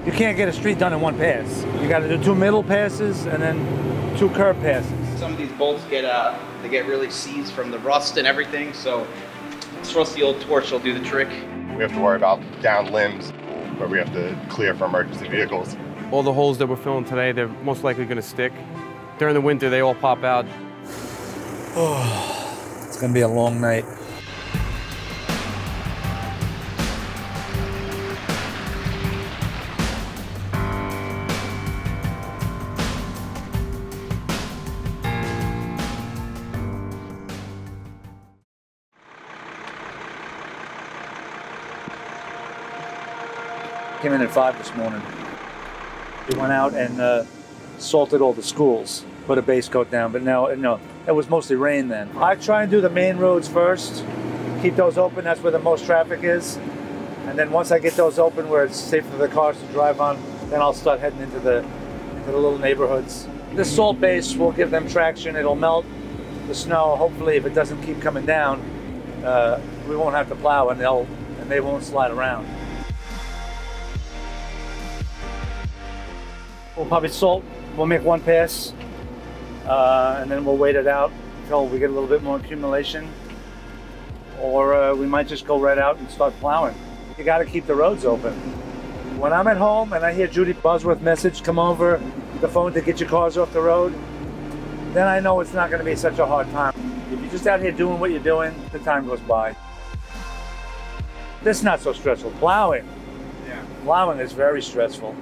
You can't get a street done in one pass. You got to do 2 middle passes and then 2 curb passes. Some of these bolts get really seized from the rust and everything, so this rusty old torch will do the trick. We have to worry about down limbs, where we have to clear for emergency vehicles. All the holes that we're filling today, they're most likely going to stick. During the winter, they all pop out. Oh, it's going to be a long night. Came in at 5 this morning. We went out and salted all the schools, put a base coat down, but no, it was mostly rain then. I try and do the main roads first, keep those open, that's where the most traffic is. And then once I get those open where it's safe for the cars to drive on, then I'll start heading into the little neighborhoods. This salt base will give them traction, it'll melt the snow. Hopefully if it doesn't keep coming down, we won't have to plow and they won't slide around. We'll probably salt, we'll make 1 pass, and then we'll wait it out until we get a little bit more accumulation. Or we might just go right out and start plowing. You gotta keep the roads open. When I'm at home and I hear Judy Bosworth message, come over the phone to get your cars off the road, then I know it's not gonna be such a hard time. If you're just out here doing what you're doing, the time goes by. This is not so stressful. Plowing. Yeah. Plowing is very stressful.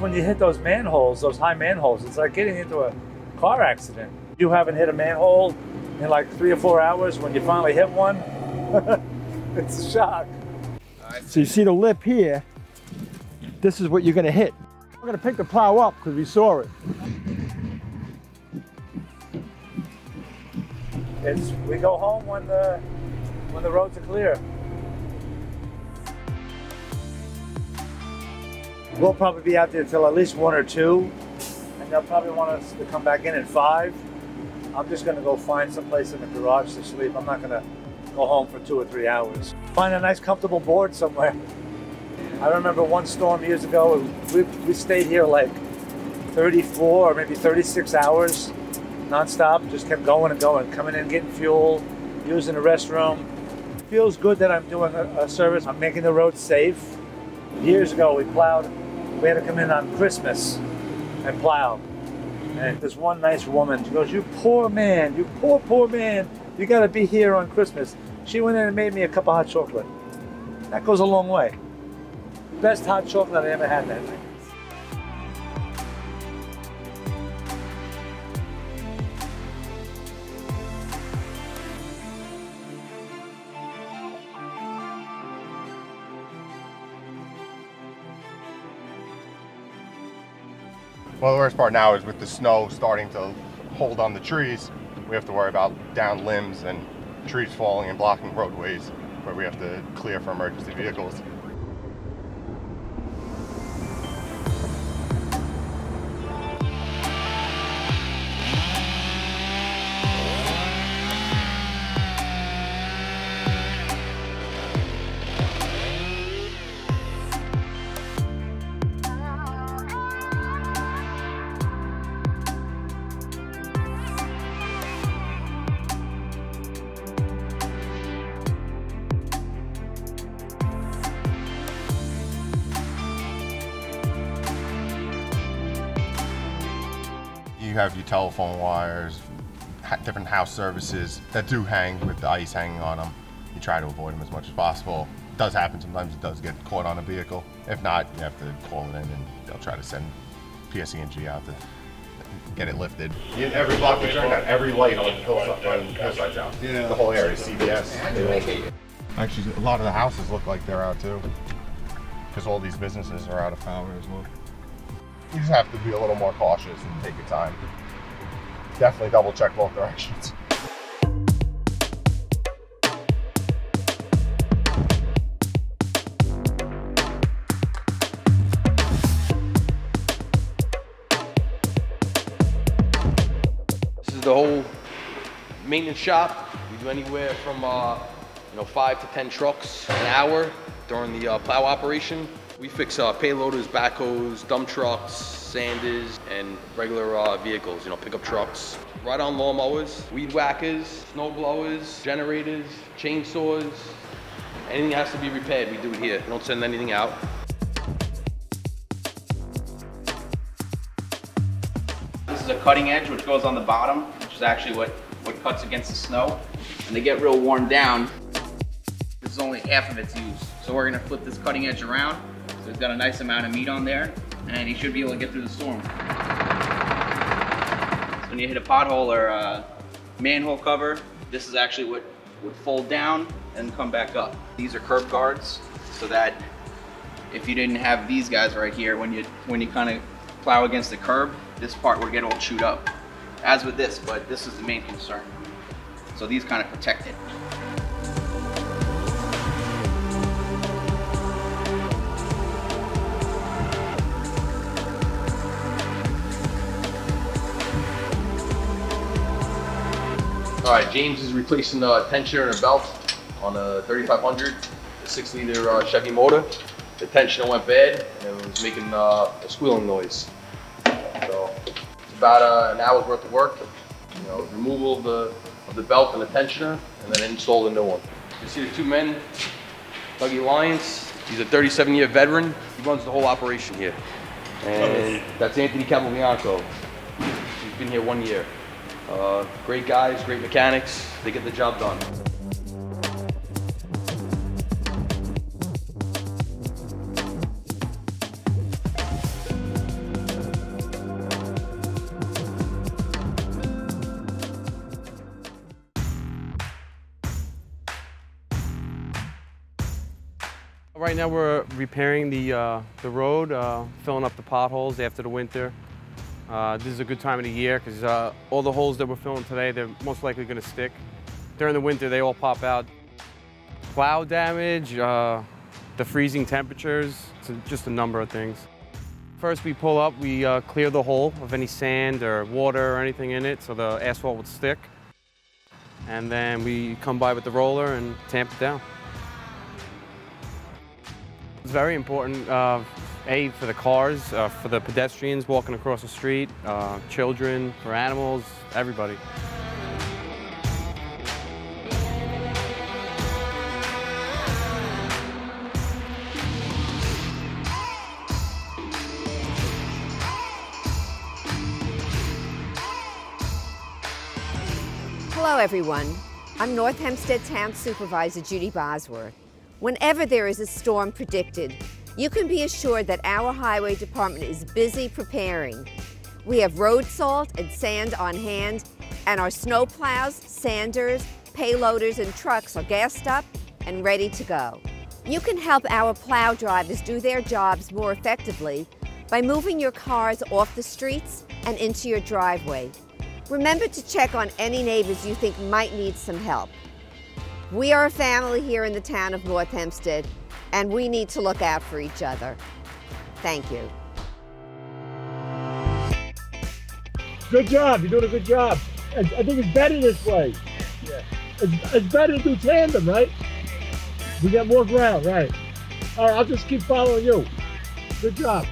When you hit those manholes, those high manholes, it's like getting into a car accident. You haven't hit a manhole in like 3 or 4 hours. When you finally hit one, it's a shock. So you see the lip here, this is what you're gonna hit. We're gonna pick the plow up because we saw it. We go home when the roads are clear. We'll probably be out there until at least 1 or 2, and they'll probably want us to come back in at 5. I'm just gonna go find some place in the garage to sleep. I'm not gonna go home for 2 or 3 hours. Find a nice comfortable board somewhere. I remember one storm years ago, we stayed here like 34 or maybe 36 hours non-stop, just kept going and going, coming in, getting fuel, using the restroom. It feels good that I'm doing a service. I'm making the roads safe. Years ago, we had to come in on Christmas and plow. And there's one nice woman, she goes, "You poor man, you poor man, you gotta be here on Christmas." She went in and made me a cup of hot chocolate. That goes a long way. Best hot chocolate I ever had that night. Well, the worst part now is with the snow starting to hold on the trees, we have to worry about down limbs and trees falling and blocking roadways where we have to clear for emergency vehicles. You have your telephone wires, different house services that do hang with the ice hanging on them. You try to avoid them as much as possible. does happen sometimes. It does get caught on a vehicle. If not, you have to call it in and they'll try to send PSE&G out to get it lifted. In every block we turn, got every light on Hillside's out. Yeah. The whole area, CVS. Actually, a lot of the houses look like they're out too, because all these businesses are out of power as well. You just have to be a little more cautious and take your time. Definitely double check both directions. The whole maintenance shop. We do anywhere from 5 to 10 trucks an hour during the plow operation. We fix payloaders, backhoes, dump trucks, sanders, and regular vehicles, pickup trucks. Ride-on lawnmowers, weed whackers, snow blowers, generators, chainsaws. Anything that has to be repaired, we do it here. We don't send anything out. This is a cutting edge which goes on the bottom, which is actually what cuts against the snow. And they get real worn down. This is only half of its used. So we're gonna flip this cutting edge around. So it's got a nice amount of meat on there, and you should be able to get through the storm. So when you hit a pothole or a manhole cover, this is actually what would fold down and come back up. These are curb guards, so that if you didn't have these guys right here, when you kind of plow against the curb, this part would get all chewed up. As with this, but this is the main concern. So these kind of protect it. All right, James is replacing the tensioner and a belt on a 3500, a 6-liter Chevy motor. The tensioner went bad and it was making a squealing noise. So it's about an hour's worth of work. Removal of the belt and the tensioner, and then install the new one. You see the two men, Dougie Lyons. He's a 37-year veteran. He runs the whole operation here. And that's Anthony Capobianco. He's been here 1 year. Great guys, great mechanics. They get the job done. Right now we're repairing the road, filling up the potholes after the winter. This is a good time of the year because all the holes that we're filling today, they're most likely going to stick. During the winter, they all pop out. Plow damage, the freezing temperatures, just a number of things. First we pull up, we clear the hole of any sand or water or anything in it so the asphalt would stick. And then we come by with the roller and tamp it down. It's very important, A, for the cars, for the pedestrians walking across the street, children, for animals, everybody. Hello everyone, I'm North Hempstead Town Supervisor Judy Bosworth. Whenever there is a storm predicted, you can be assured that our highway department is busy preparing. We have road salt and sand on hand, and our snow plows, sanders, payloaders, and trucks are gassed up and ready to go. You can help our plow drivers do their jobs more effectively by moving your cars off the streets and into your driveway. Remember to check on any neighbors you think might need some help. We are a family here in the town of North Hempstead, and we need to look out for each other. Thank you. Good job, you're doing a good job. I think it's better this way. Yeah. It's better to do tandem, right? We got more ground, right? All right, I'll just keep following you. Good job.